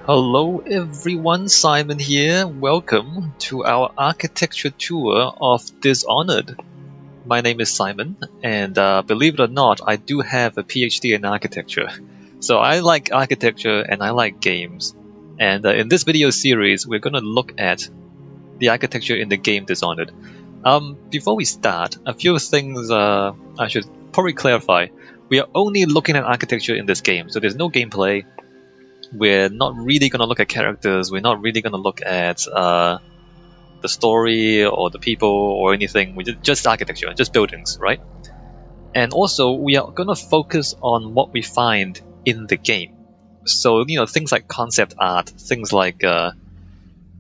Hello everyone, Simon here. Welcome to our architecture tour of Dishonored. My name is Simon, and believe it or not, I do have a PhD in architecture. So I like architecture and I like games. And in this video series, we're going to look at the architecture in the game Dishonored. Before we start, a few things I should probably clarify. We are only looking at architecture in this game, so there's no gameplay. We're not really going to look at characters, we're not really going to look at the story or the people or anything. We just architecture, just buildings, right? And also, we are going to focus on what we find in the game. So, things like concept art, things like,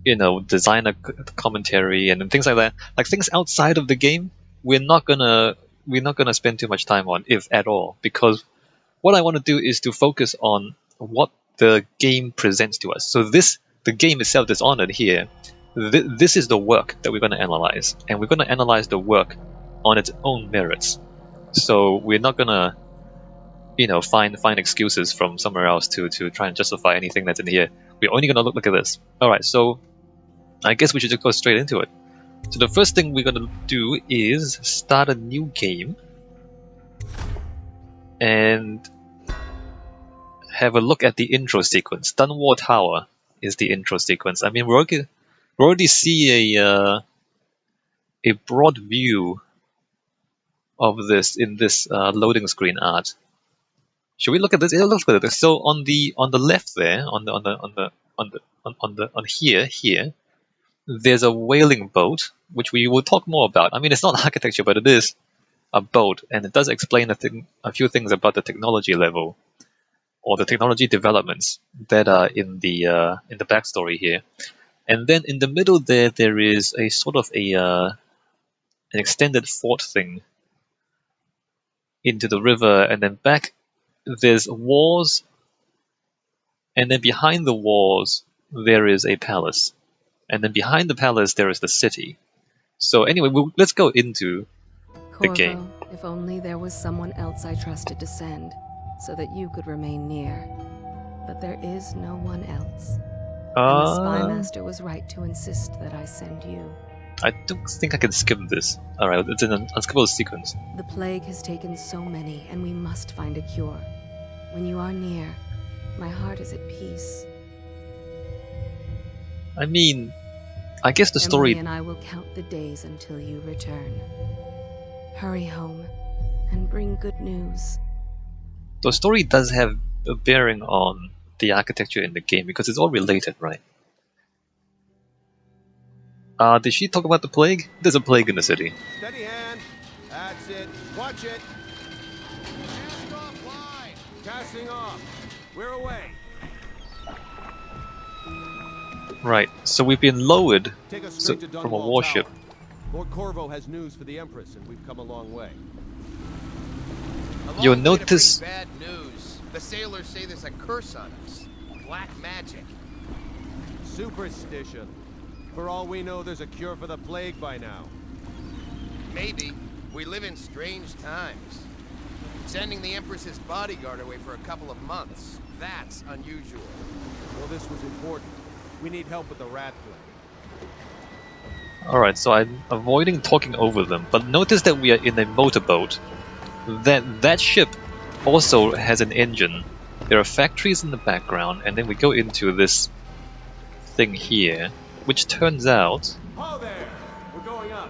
designer commentary and things like that. Like things outside of the game, we're not gonna spend too much time on, if at all, because what I want to do is to focus on what the game presents to us. So the game itself, Dishonored here, this is the work that we're going to analyze, and we're going to analyze the work on its own merits. So we're not going to, find excuses from somewhere else to try and justify anything that's in here. We're only going to look at this. All right, so I guess we should just go straight into it. So the first thing we're going to do is start a new game and have a look at the intro sequence. Dunwall Tower is the intro sequence. I mean, we already see a broad view of this in this loading screen art. Should we look at this? Yeah, let's look at this. So on the left there, on here, there's a whaling boat, which we will talk more about. I mean, it's not architecture, but it is a boat, and it does explain a few things about the technology level, or the technology developments that are in the backstory here. And then in the middle there is a sort of an extended fort thing into the river, and then back there's walls, and then behind the walls there is a palace, and then behind the palace there is the city. So anyway, let's go into the game. If only there was someone else I trusted to send, so that you could remain near. But there is no one else. And the spy master was right to insist that I send you. I don't think I can skip this. Alright, it's an unskippable sequence. The plague has taken so many, and we must find a cure. When you are near, my heart is at peace. I mean, I guess the story... Emily and I will count the days until you return. Hurry home, and bring good news. The story does have a bearing on the architecture in the game, because it's all related, right? Did she talk about the plague? There's a plague in the city. Steady hand. That's it. Watch it. Cast off line. Casting off. We're away. Right, so we've been lowered From a warship. Lord Corvo has news for the Empress, and we've come a long way. You'll notice... Bad news. The sailors say there's a curse on us. Black magic. Superstition. For all we know, there's a cure for the plague by now. Maybe. We live in strange times. Sending the Empress's bodyguard away for a couple of months. That's unusual. Well, this was important. We need help with the rat plague. Alright, so I'm avoiding talking over them, but notice that we are in a motorboat. That ship also has an engine. There are factories in the background, and then we go into this thing here, which turns out Oh there! We're going up.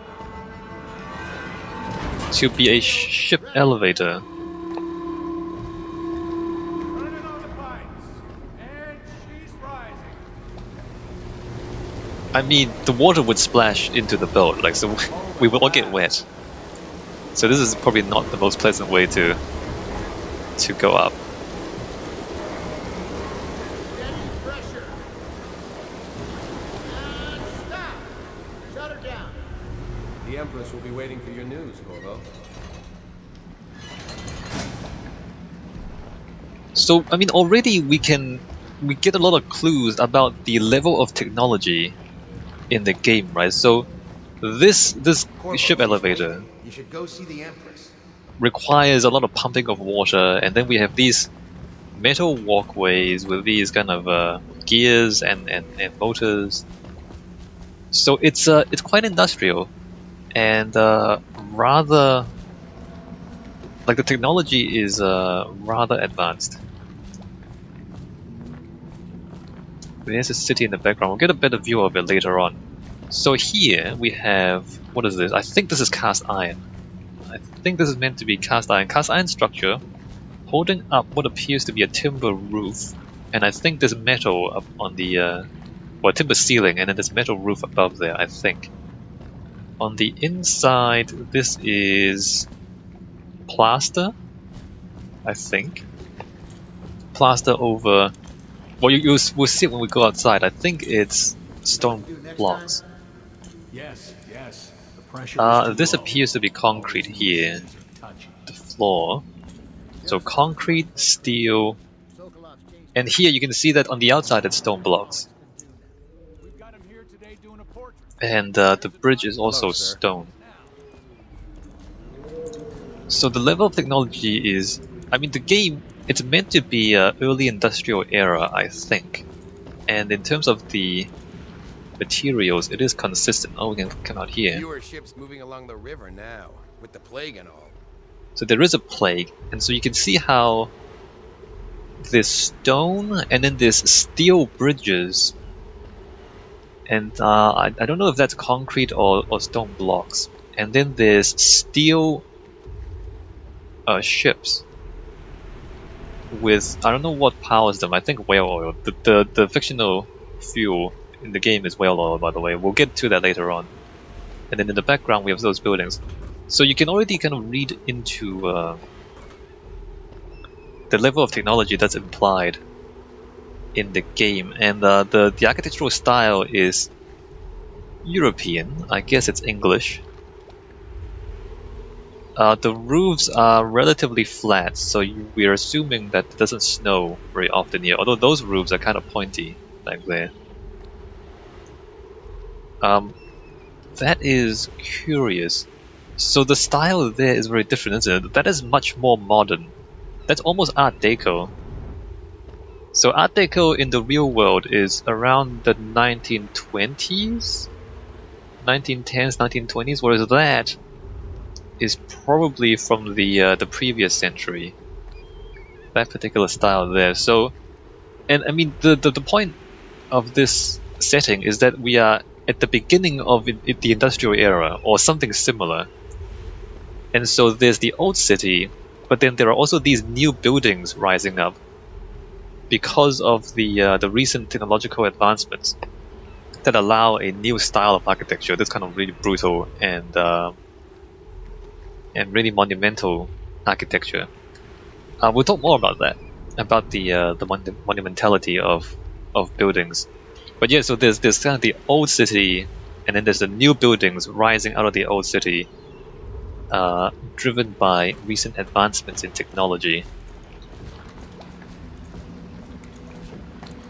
to be a ship elevator. Turning on the pipes. And she's rising. I mean, the water would splash into the boat, like, so we will all get wet. So this is probably not the most pleasant way to go up. Steady pressure. And stop. Shut her down. The Empress will be waiting for your news, Corvo. So, I mean, already we get a lot of clues about the level of technology in the game, right? So this Corvo, ship elevator you should go see the Empress. requires a lot of pumping of water, and then we have these metal walkways with these kind of gears and motors. So it's quite industrial and rather like the technology is rather advanced. There's a city in the background. We'll get a better view of it later on. So here we have, what is this? I think this is cast iron. I think this is meant to be cast iron. Cast iron structure holding up what appears to be a timber roof. And I think there's metal up on the, well, timber ceiling, and then there's metal roof above there, I think. On the inside, this is plaster, I think. Plaster over, well, we'll see it when we go outside. I think it's stone blocks. Yes, yes. The pressure This appears to be concrete here, the floor. So concrete, steel, and here you can see that on the outside it's stone blocks. And the bridge is also stone. So the level of technology is, I mean, the game, it's meant to be early industrial era, I think. And in terms of the materials, it is consistent. Oh, we can come out here. Fewer ships moving along the river now, with the plague and all. So there is a plague, and so you can see how this stone and then this steel bridges, and I don't know if that's concrete or stone blocks, and then there's steel ships with, I don't know what powers them. I think whale oil. The fictional fuel in the game is whale oil, by the way. We'll get to that later on. And then in the background we have those buildings. So you can already kind of read into the level of technology that's implied in the game. And the architectural style is European. I guess it's English. The roofs are relatively flat, so we're assuming that it doesn't snow very often here, although those roofs are kind of pointy back there. That is curious. So the style there is very different, isn't it? That is much more modern. That's almost Art Deco. So Art Deco in the real world is around the 1920s? 1910s, 1920s, whereas that is probably from the previous century. That particular style there. So, and I mean, the point of this setting is that we are at the beginning of the industrial era, or something similar. And so there's the old city, but then there are also these new buildings rising up because of the recent technological advancements that allow a new style of architecture. This kind of really brutal and really monumental architecture. We'll talk more about that, about the monumentality of buildings. But yeah, so there's kind of the old city, and then there's the new buildings rising out of the old city, driven by recent advancements in technology.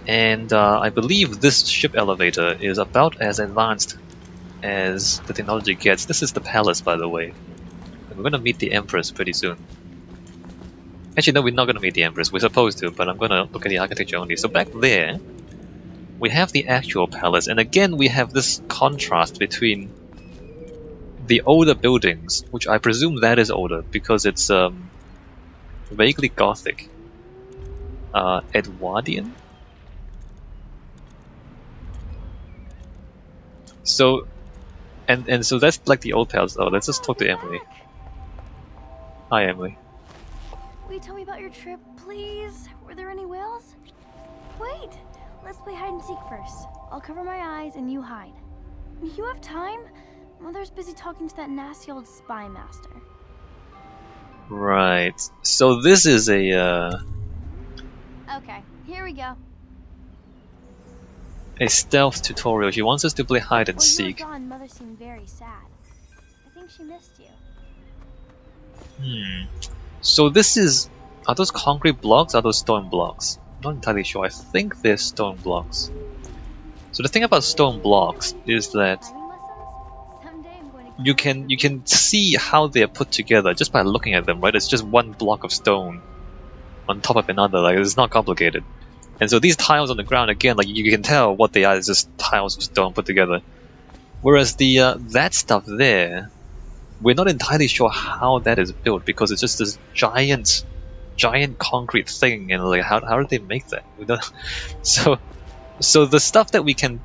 And I believe this ship elevator is about as advanced as the technology gets. This is the palace, by the way. And we're going to meet the Empress pretty soon. Actually, no, we're not going to meet the Empress. We're supposed to, but I'm going to look at the architecture only. So back there, we have the actual palace. And again, we have this contrast between the older buildings, which I presume that is older because it's vaguely Gothic. Edwardian? So, and so that's like the old palace. Oh, let's just talk to Emily. Hi, Emily. Will you tell me about your trip, please? Were there any whales? Wait! Let's play hide and seek first. I'll cover my eyes and you hide. You have time? Mother's busy talking to that nasty old spy master. Right. So this is a Okay, here we go. a stealth tutorial. She wants us to play hide and While you were seek. gone, Mother seemed very sad. I think she missed you. So this is, are those concrete blocks? Are those stone blocks? Not entirely sure. I think they're stone blocks. So the thing about stone blocks is that Climbing lessons? Someday I'm going to you can see how they're put together just by looking at them, right? It's just one block of stone on top of another. Like, it's not complicated. And so these tiles on the ground, again, like you can tell what they are. It's just tiles of stone put together. Whereas the that stuff there, we're not entirely sure how that is built because it's just this giant concrete thing, and like how did they make that? We don't. So the stuff that we can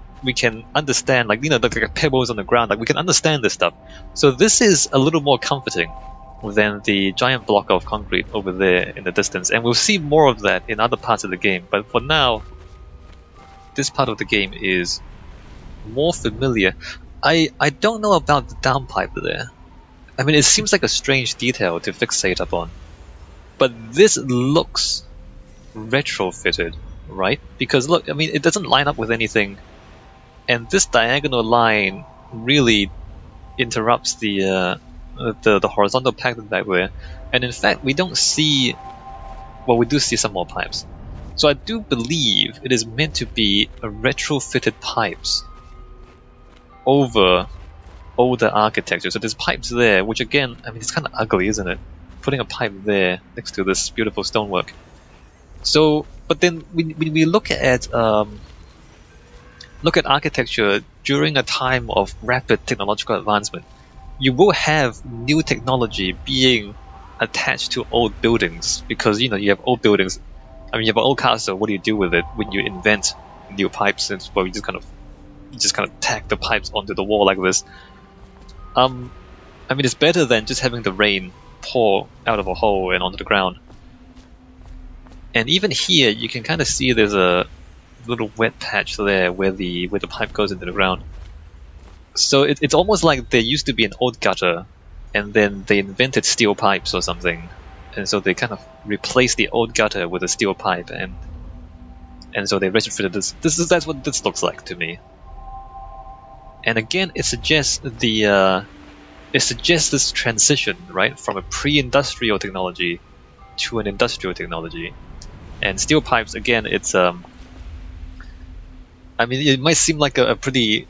understand, like, you know, the pebbles on the ground, like we can understand this stuff. So this is a little more comforting than the giant block of concrete over there in the distance, and we'll see more of that in other parts of the game. But for now, this part of the game is more familiar. I don't know about the downpipe there. I mean, it seems like a strange detail to fixate upon, but this looks retrofitted, right? Because look, I mean, it doesn't line up with anything, and this diagonal line really interrupts the horizontal pattern back there. And in fact, we don't see. Well, we do see some more pipes. So I do believe it is meant to be a retrofitted pipes over older architecture. So there's pipes there, which again, I mean, it's kind of ugly, isn't it? Putting a pipe there next to this beautiful stonework. So, but then we look at architecture during a time of rapid technological advancement. You will have new technology being attached to old buildings because, you know, you have old buildings. I mean, you have an old castle. What do you do with it when you invent new pipes? And well, you just kind of tack the pipes onto the wall like this. I mean, it's better than just having the rain pour out of a hole and onto the ground. And even here, you can kind of see there's a little wet patch there where the pipe goes into the ground. So it's almost like there used to be an old gutter, and then they invented steel pipes or something, and so they kind of replaced the old gutter with a steel pipe, and so they retrofitted this. That's what this looks like to me. And again, it suggests this transition, right, from a pre-industrial technology to an industrial technology. And steel pipes, again, it's I mean, it might seem like a pretty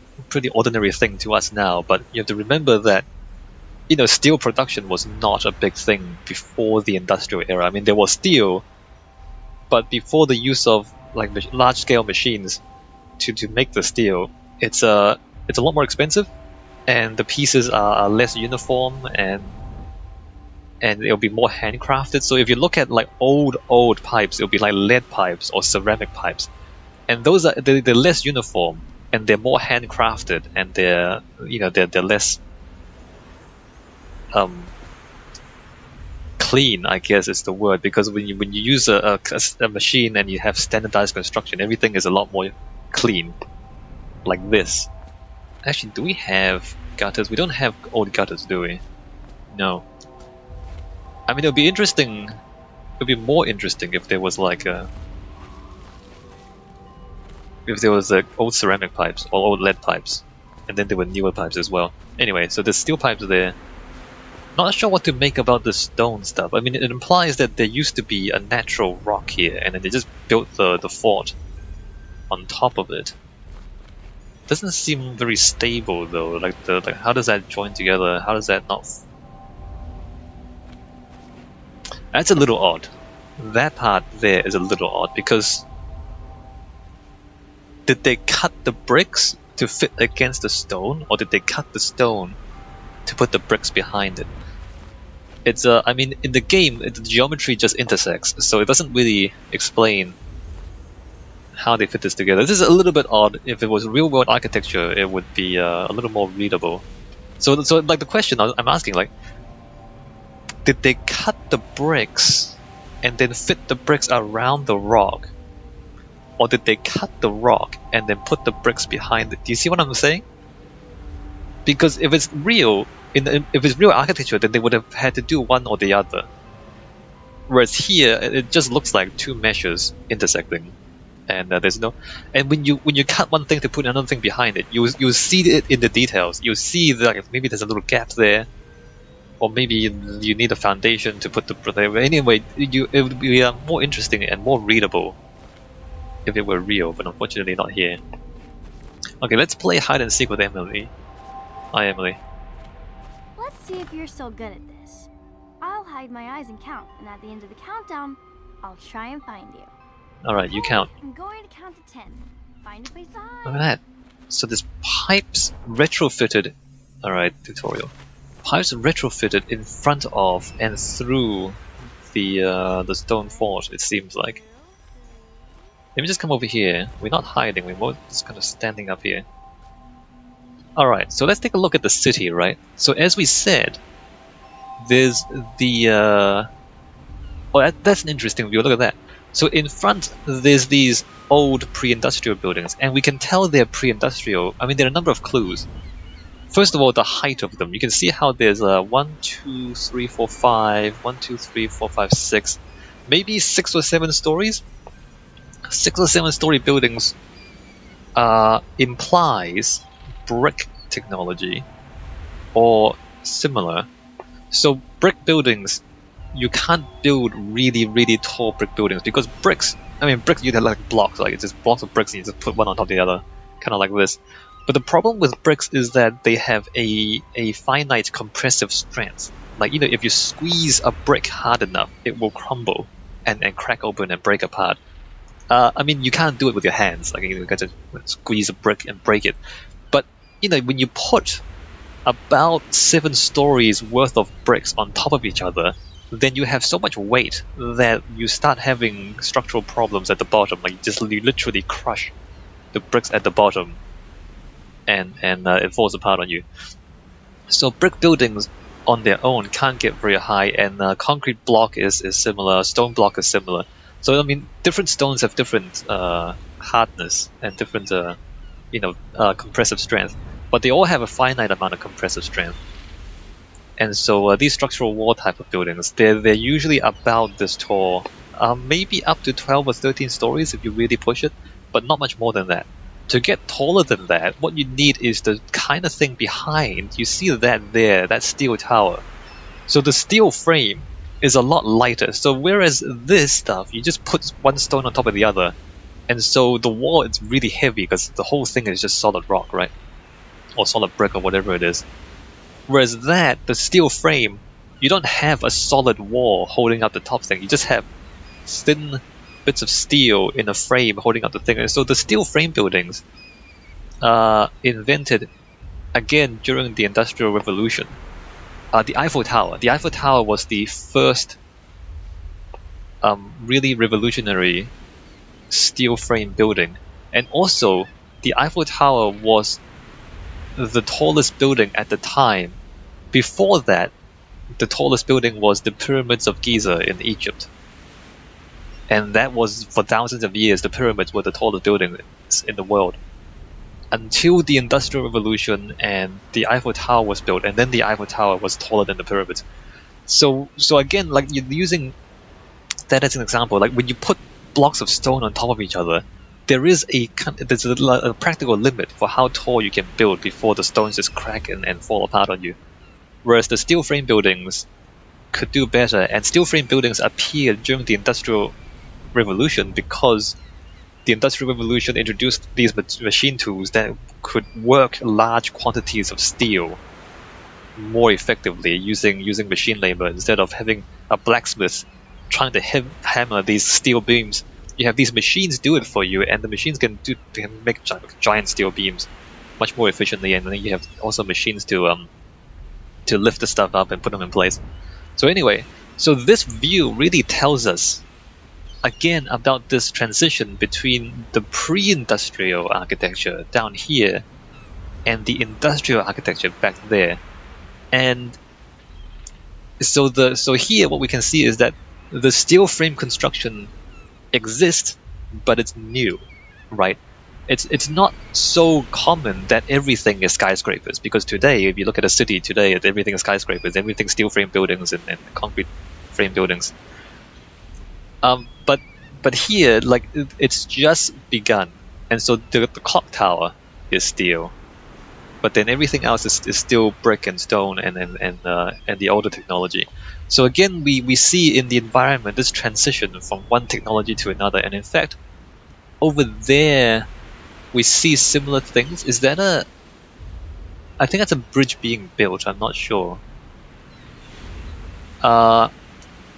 ordinary thing to us now, but you have to remember that, you know, steel production was not a big thing before the industrial era. I mean, there was steel, but before the use of like large-scale machines to make the steel, it's a lot more expensive, and the pieces are less uniform, and it'll be more handcrafted. So if you look at like old pipes, it'll be like lead pipes or ceramic pipes, and those are they're less uniform and they're more handcrafted, and they're less clean, I guess is the word, because when you use a machine and you have standardized construction, everything is a lot more clean, like this. Actually, do we have gutters? We don't have old gutters, do we? No. I mean, it would be interesting. It would be more interesting if there was like old ceramic pipes or old lead pipes, and then there were newer pipes as well. Anyway, so there's steel pipes there. Not sure what to make about the stone stuff. I mean, it implies that there used to be a natural rock here, and then they just built the fort on top of it. Doesn't seem very stable though. Like how does that join together? How does that not? That's a little odd. That part there is a little odd because did they cut the bricks to fit against the stone, or did they cut the stone to put the bricks behind it? It's I mean, in the game, the geometry just intersects, so it doesn't really explain how they fit this together. This is a little bit odd. If it was real-world architecture, it would be a little more readable. So like the question I'm asking, like, did they cut the bricks and then fit the bricks around the rock, or did they cut the rock and then put the bricks behind it? Do you see what I'm saying? Because if it's real, if it's real architecture, then they would have had to do one or the other. Whereas here, it just looks like two meshes intersecting, and there's no. And when you cut one thing to put another thing behind it, you see it in the details. You see that, like, maybe there's a little gap there, or maybe you need a foundation to put the. Anyway, it would be more interesting and more readable if it were real, but unfortunately not here. Okay, let's play hide and seek with Emily. Hi, Emily. Let's see if you're still good at this. I'll hide my eyes and count, and at the end of the countdown, I'll try and find you. Alright, you Okay, count. I'm going to count to 10. Find a place to hide. Look at that. So this pipes retrofitted. Alright, tutorial. Pipes retrofitted in front of and through the stone fort, it seems like. Let me just come over here. We're not hiding, we're more just kind of standing up here. Alright, so let's take a look at the city, right? So as we said, there's the that's an interesting view, look at that. So in front, there's these old pre-industrial buildings, and we can tell they're pre-industrial. I mean, there are a number of clues. First of all, the height of them. You can see how there's 1, 2, 3, 4, 5, 1, 2, 3, 4, 5, 6, maybe 6 or 7 stories. 6 or 7 story buildings implies brick technology or similar. So brick buildings, you can't build really tall brick buildings because bricks, you have like blocks, like it's just blocks of bricks and you just put one on top of the other, kind of like this. But the problem with bricks is that they have a finite compressive strength. Like, if you squeeze a brick hard enough, it will crumble and crack open and break apart. You can't do it with your hands. Like, you can squeeze a brick and break it. But, when you put about 7 stories worth of bricks on top of each other, then you have so much weight that you start having structural problems at the bottom. Like, you literally crush the bricks at the bottom, and it falls apart on you. So brick buildings on their own can't get very high, and concrete block is similar, stone block is similar. So different stones have different hardness and different compressive strength, but they all have a finite amount of compressive strength. And so these structural wall type of buildings, they're usually about this tall, maybe up to 12 or 13 stories if you really push it, but not much more than that. To get taller than that, what you need is the kind of thing behind. You see that there, that steel tower. So the steel frame is a lot lighter. So whereas this stuff, you just put one stone on top of the other, and so the wall is really heavy because the whole thing is just solid rock, right? Or solid brick or whatever it is. Whereas that, the steel frame, you don't have a solid wall holding up the top thing. You just have thin bits of steel in a frame holding up the thing. And so the steel frame buildings invented again during the Industrial Revolution. The Eiffel Tower. The Eiffel Tower was the first really revolutionary steel frame building. And also, the Eiffel Tower was the tallest building at the time. Before that, the tallest building was the Pyramids of Giza in Egypt. And that was, for thousands of years, the pyramids were the tallest buildings in the world. Until the Industrial Revolution and the Eiffel Tower was built, and then the Eiffel Tower was taller than the pyramids. So again, like, you're using that as an example, like when you put blocks of stone on top of each other, there's a practical limit for how tall you can build before the stones just crack and fall apart on you. Whereas the steel frame buildings could do better, and steel frame buildings appeared during the Industrial Revolution because the Industrial Revolution introduced these machine tools that could work large quantities of steel more effectively using machine labor instead of having a blacksmith trying to hammer these steel beams. You have these machines do it for you, and the machines can make giant steel beams much more efficiently, and then you have also machines to lift the stuff up and put them in place. So anyway, so this view really tells us again about this transition between the pre-industrial architecture down here and the industrial architecture back there. And so here what we can see is that the steel frame construction exists, but it's new, right? It's not so common that everything is skyscrapers, because today, if you look at a city today, everything is skyscrapers, everything steel frame buildings and concrete frame buildings. But here, like, it's just begun, and so the clock tower is steel, but then everything else is still brick and stone and the older technology. So again, we see in the environment this transition from one technology to another, and in fact, over there we see similar things. Is that I think that's a bridge being built. I'm not sure.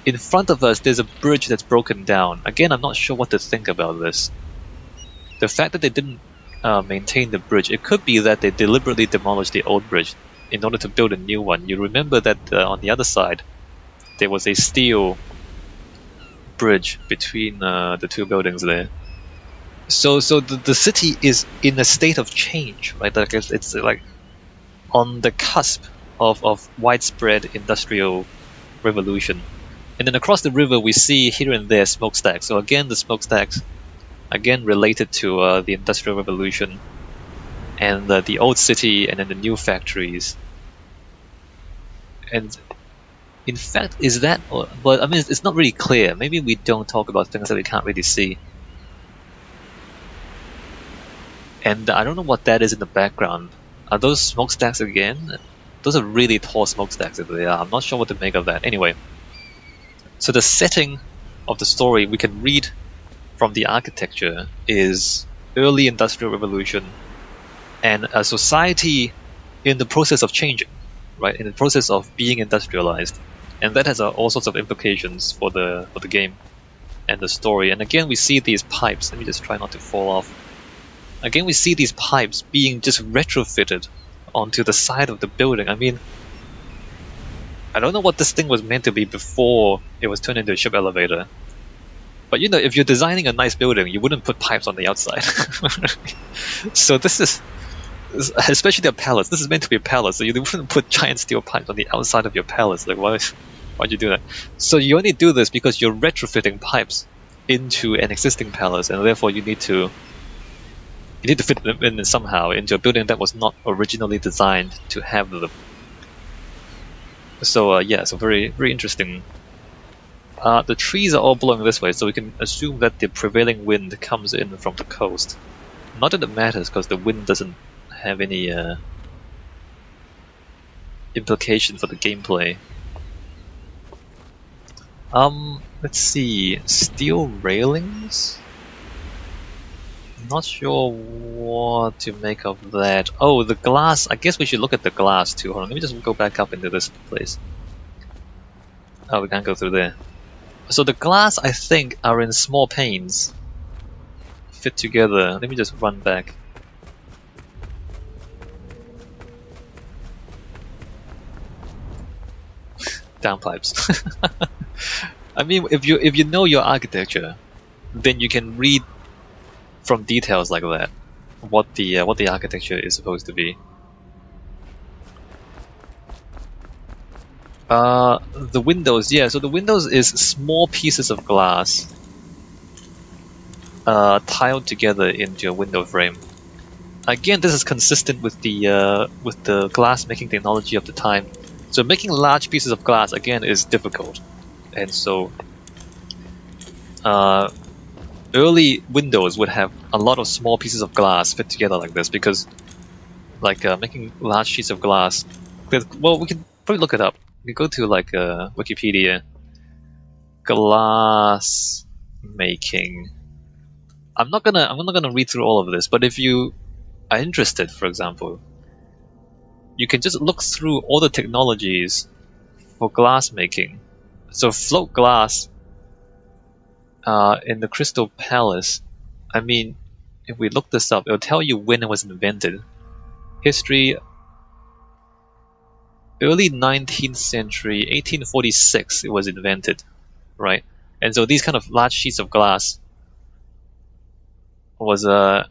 in front of us there's a bridge that's broken down. Again, I'm not sure what to think about this. The fact that they didn't maintain the bridge, it could be that they deliberately demolished the old bridge in order to build a new one. You remember that on the other side there was a steel bridge between the two buildings there. So the city is in a state of change, right? Like it's like on the cusp of widespread industrial revolution. And then across the river we see here and there smokestacks. So again, the smokestacks, again related to the industrial revolution and the old city and then the new factories. And in fact, is that, but I mean, it's not really clear. Maybe we don't talk about things that we can't really see. And I don't know what that is in the background. Are those smokestacks again? Those are really tall smokestacks if they are. I'm not sure what to make of that. Anyway, so the setting of the story we can read from the architecture is early industrial revolution and a society in the process of changing, right? In the process of being industrialized. And that has all sorts of implications for the game and the story. And again, we see these pipes. Let me just try not to fall off. Again, we see these pipes being just retrofitted onto the side of the building. I mean, I don't know what this thing was meant to be before it was turned into a ship elevator. But you know, if you're designing a nice building, you wouldn't put pipes on the outside. So this is, especially a palace, this is meant to be a palace, so you wouldn't put giant steel pipes on the outside of your palace. Like, why'd you do that? So you only do this because you're retrofitting pipes into an existing palace, and therefore you need to fit them in somehow into a building that was not originally designed to have them. So yeah, so very, very interesting. The trees are all blowing this way, so we can assume that the prevailing wind comes in from the coast. Not that it matters, because the wind doesn't have any implication for the gameplay. Let's see, steel railings? Not sure what to make of that. Oh, the glass. I guess we should look at the glass too. Hold on, let me just go back up into this place. Oh, we can't go through there. So the glass, I think, are in small panes. Fit together. Let me just run back. Downpipes. I mean, if you know your architecture, then you can read from details like that what the architecture is supposed to be. The windows, yeah. So the windows is small pieces of glass tiled together into a window frame. Again, this is consistent with the glass making technology of the time. So making large pieces of glass again is difficult, and so early windows would have a lot of small pieces of glass fit together like this, because like making large sheets of glass. Well, we can probably look it up. We go to like Wikipedia. Glass making. I'm not gonna read through all of this, but if you are interested, for example, you can just look through all the technologies for glass making. So float glass in the Crystal Palace. I mean, if we look this up, it'll tell you when it was invented. History. Early 19th century, 1846, it was invented, right? And so these kind of large sheets of glass was alright.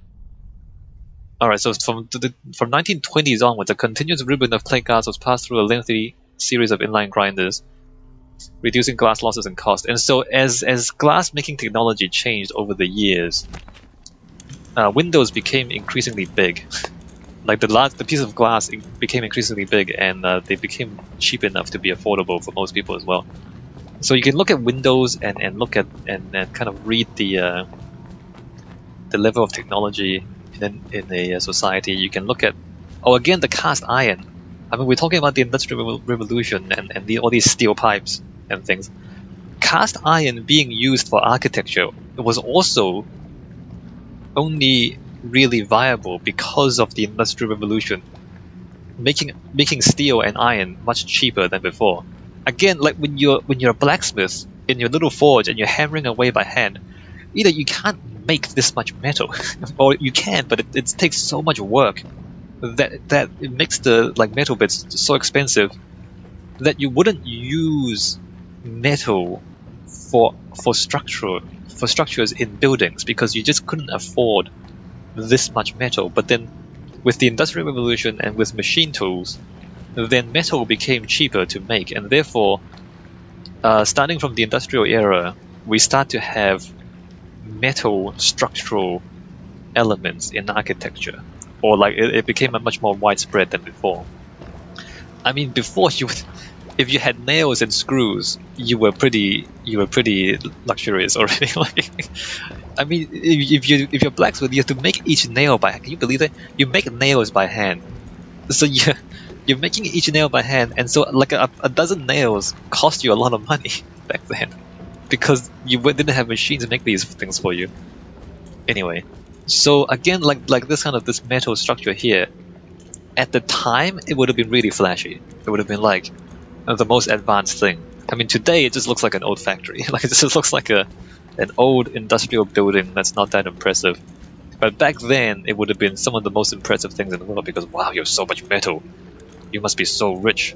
So from 1920s onwards, a continuous ribbon of plate glass was passed through a lengthy series of inline grinders, reducing glass losses and cost. And so as glass making technology changed over the years, windows became increasingly big. Like the piece of glass became increasingly big, and they became cheap enough to be affordable for most people as well. So you can look at windows and look at and kind of read the level of technology in a society. You can look at, again, the cast iron. I mean, we're talking about the Industrial Revolution and all these steel pipes and things. Cast iron being used for architecture was also only really viable because of the Industrial Revolution, making steel and iron much cheaper than before. Again, like when you're a blacksmith in your little forge and you're hammering away by hand, either you can't make this much metal, or you can, but it takes so much work that it makes the like metal bits so expensive that you wouldn't use metal for structures in buildings because you just couldn't afford this much metal. But then with the Industrial Revolution and with machine tools, then metal became cheaper to make, and therefore starting from the industrial era we start to have metal structural elements in architecture, or like it became a much more widespread than before. I mean, before if you had nails and screws, you were pretty luxurious already. Like, I mean, if you're blacksmith, you have to make each nail by hand. Can you believe that? You make nails by hand, so you're making each nail by hand, and so like a dozen nails cost you a lot of money back then because you didn't have machines to make these things for you. Anyway, so again, like this metal structure here, at the time it would have been really flashy. It would have been like the most advanced thing. I mean, today it just looks like an old factory. Like it just looks like an old industrial building that's not that impressive. But back then it would have been some of the most impressive things in the world because wow, you have so much metal. You must be so rich.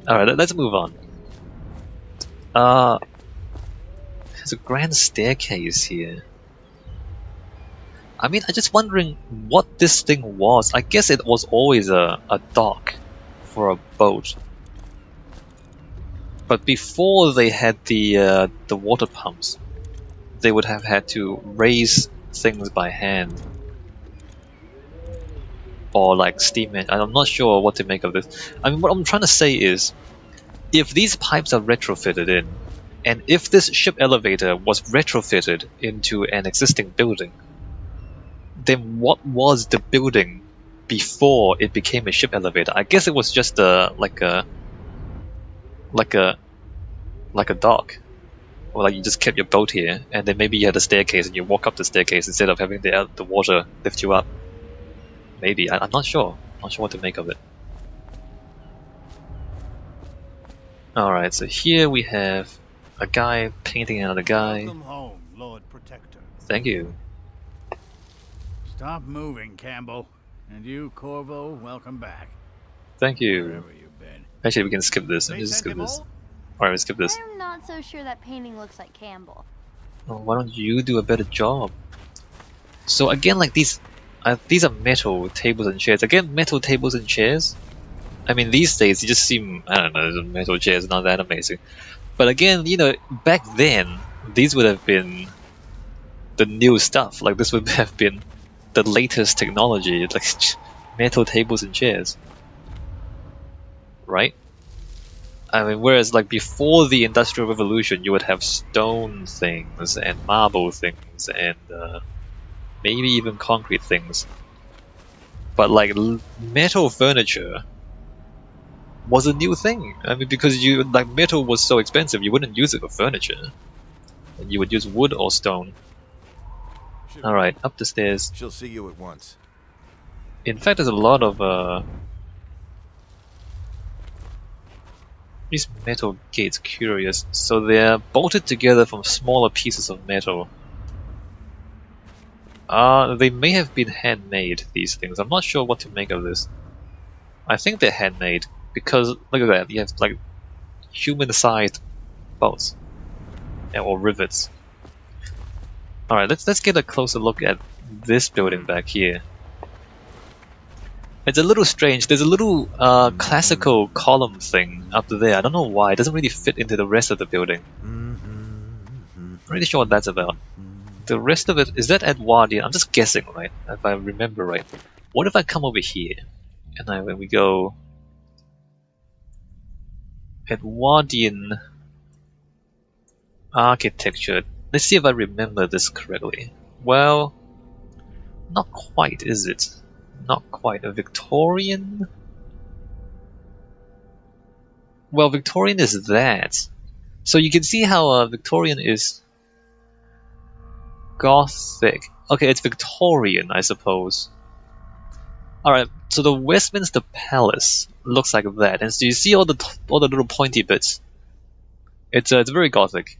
Alright, let's move on. There's a grand staircase here. I mean, I'm just wondering what this thing was. I guess it was always a dock for a boat. But before they had the water pumps, they would have had to raise things by hand. Or like steam engine. I'm not sure what to make of this. I mean, what I'm trying to say is, if these pipes are retrofitted in, and if this ship elevator was retrofitted into an existing building, then what was the building before it became a ship elevator? I guess it was just like a dock, or like you just kept your boat here, and then maybe you had a staircase and you walk up the staircase instead of having the water lift you up. Maybe I'm not sure. Not sure what to make of it. All right, so here we have a guy painting another guy. Welcome home, Lord Protector. Thank you. Stop moving, Campbell. And you, Corvo, welcome back. Thank you. Wherever you've been. Actually, we can skip this. They Let's just sent skip him this. home? Alright, let's skip this. I'm not so sure that painting looks like Campbell. Oh, why don't you do a better job? So again, like these are metal tables and chairs. Again, metal tables and chairs. I mean, these days they just seem, I don't know, metal chairs not that amazing. But again, you know, back then these would have been the new stuff. Like this would have been the latest technology, like metal tables and chairs, right? I mean, whereas like before the Industrial Revolution, you would have stone things and marble things and maybe even concrete things. But like metal furniture was a new thing. I mean, because metal was so expensive, you wouldn't use it for furniture. And you would use wood or stone. Alright, up the stairs. She'll see you at once. In fact, there's a lot of these metal gates, curious. So they're bolted together from smaller pieces of metal. They may have been handmade, these things. I'm not sure what to make of this. I think they're handmade, because look at that, you have like human-sized bolts. Or rivets. Alright, let's get a closer look at this building back here. It's a little strange. There's a little classical column thing up there. I don't know why. It doesn't really fit into the rest of the building. Not really sure what that's about. The rest of it, is that Edwardian? I'm just guessing, right? If I remember right. What if I come over here and when we go Edwardian architecture. Let's see if I remember this correctly. Well, not quite, is it? Not quite. A Victorian? Well, Victorian is that. So you can see how Victorian is Gothic. Okay, it's Victorian, I suppose. Alright, so the Westminster Palace looks like that, and so you see all the little pointy bits. It's very gothic,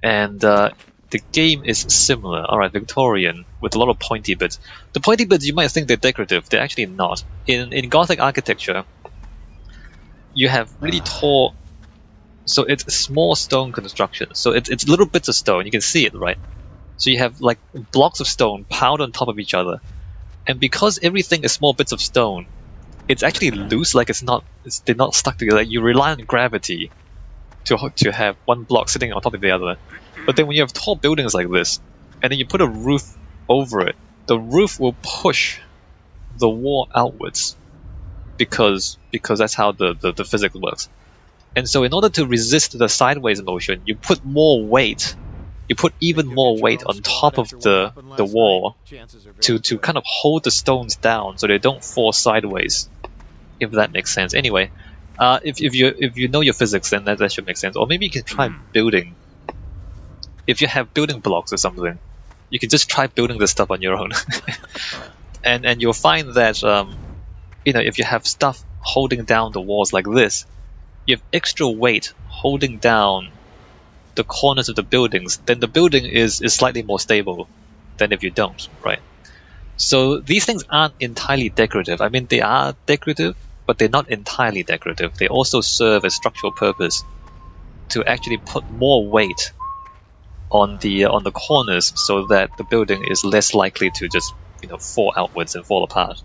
and the game is similar. Alright, Victorian with a lot of pointy bits. The pointy bits you might think they're decorative. They're actually not. In Gothic architecture, you have really tall. So it's small stone construction. So it's little bits of stone. You can see it, right? So you have like blocks of stone piled on top of each other. And because everything is small bits of stone, it's actually loose, like they're not stuck together. You rely on gravity to have one block sitting on top of the other. But then when you have tall buildings like this, and then you put a roof over it, the roof will push the wall outwards because that's how the physics works. And so in order to resist the sideways motion, you put more weight. You put even more weight on top of the wall to kind of hold the stones down so they don't fall sideways, if that makes sense. Anyway, if you know your physics, then that should make sense. Or maybe you can try building. If you have building blocks or something, you can just try building this stuff on your own, and you'll find that if you have stuff holding down the walls like this, you have extra weight holding down the corners of the buildings, then the building is slightly more stable than if you don't, right? So these things aren't entirely decorative. I mean, they are decorative, but they're not entirely decorative. They also serve a structural purpose to actually put more weight on the corners so that the building is less likely to just fall outwards and fall apart.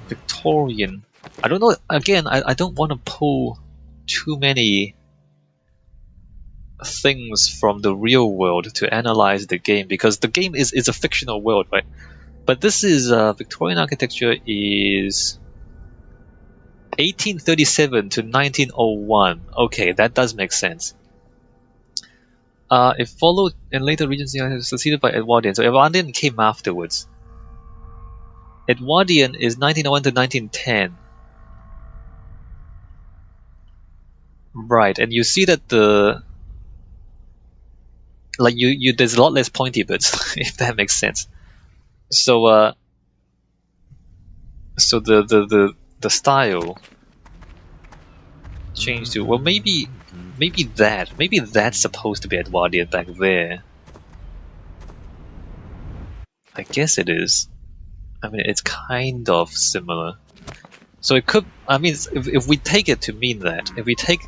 Victorian. I don't know. Again, I don't want to pull too many things from the real world to analyze the game, because the game is a fictional world, right? But this is Victorian architecture is 1837 to 1901. Okay, that does make sense. It followed in later Regency, succeeded by Edwardian. So Edwardian came afterwards. Edwardian is 1901 to 1910. Right, and you see that there's a lot less pointy bits, if that makes sense. So so the style changed to, well, maybe that's supposed to be Edwardian back there. I guess it is. I mean, it's kind of similar. So it could, I mean, if we take it to mean that, if we take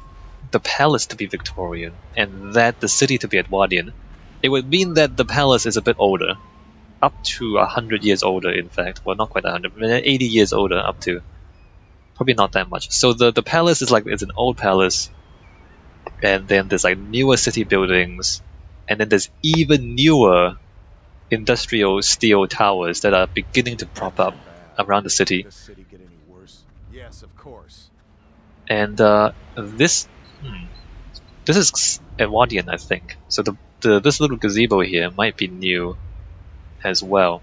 the palace to be Victorian and that the city to be Edwardian, it would mean that the palace is a bit older, up to 100 years older, in fact. Well, not quite 100, but 80 years older, up to. Probably not that much. So the palace is it's an old palace, and then there's like newer city buildings, and then there's even newer industrial steel towers that are beginning to prop up around the city. Does the city get any worse? Yes, of course. And this is Edwardian, I think. So this little gazebo here might be new as well.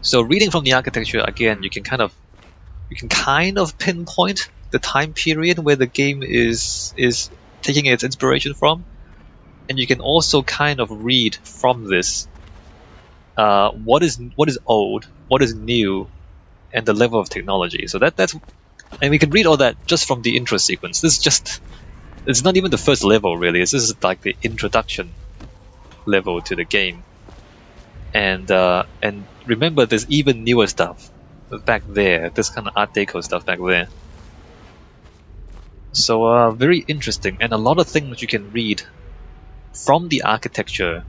So reading from the architecture again, you can kind of pinpoint the time period where the game is taking its inspiration from, and you can also kind of read from this what is old, what is new, and the level of technology. So that's, and we can read all that just from the intro sequence. It's not even the first level really. This is like the introduction level to the game. And remember, there's even newer stuff back there. This kind of Art Deco stuff back there. So very interesting, and a lot of things you can read from the architecture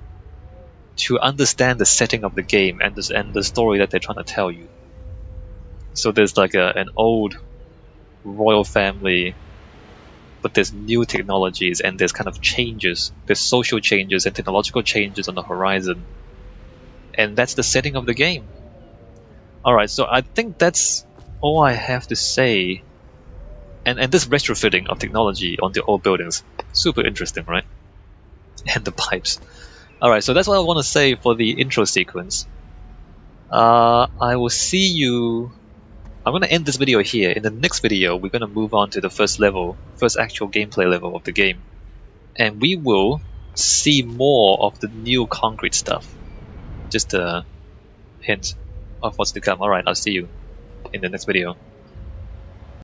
to understand the setting of the game and the story that they're trying to tell you. So there's like an old royal family, but there's new technologies, and there's kind of changes. There's social changes and technological changes on the horizon. And that's the setting of the game. Alright, so I think that's all I have to say. And this retrofitting of technology on the old buildings, super interesting, right? And the pipes. Alright, so that's what I want to say for the intro sequence. I will see you... I'm going to end this video here. In the next video, we're going to move on to the first actual gameplay level of the game. And we will see more of the new concrete stuff. just a hint of what's to come. Alright, I'll see you in the next video.